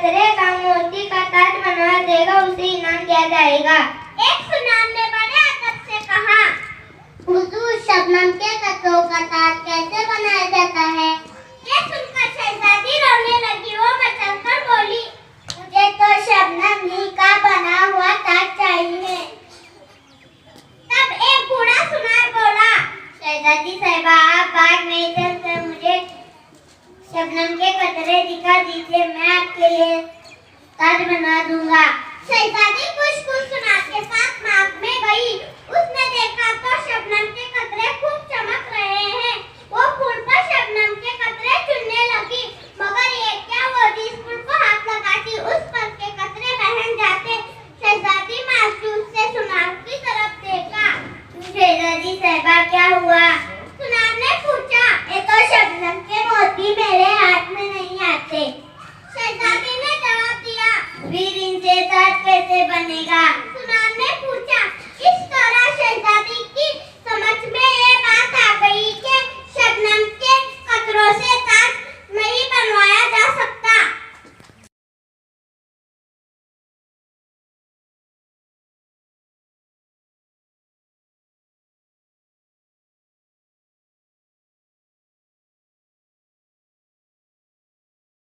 कतरे का मोती का ताज बनवा देगा उसे इनाम दिया जाएगा। एक सुनार ने बड़े अदब से कहा, हुजूर शबनम के कतरों का ताज कैसे बनाया जाता है? ये सुनकर शहजादी रोने लगी। वो मचलकर बोली, मुझे तो शबनम ही का बना हुआ ताज चाहिए। तब एक बूढ़ा सुनार बोला, शहजादी साहिबा आप बाद में चलकर मुझे शबनम के कतरे दिखा दीजिए, मैं आपके लिए ताज बना दूंगा। शहजादी खुश सुनार के साथ बाग में गई। उसने देखा तो शबनम के कतरे खूब चमक रहे हैं। वो फूल पर शबनम के कतरे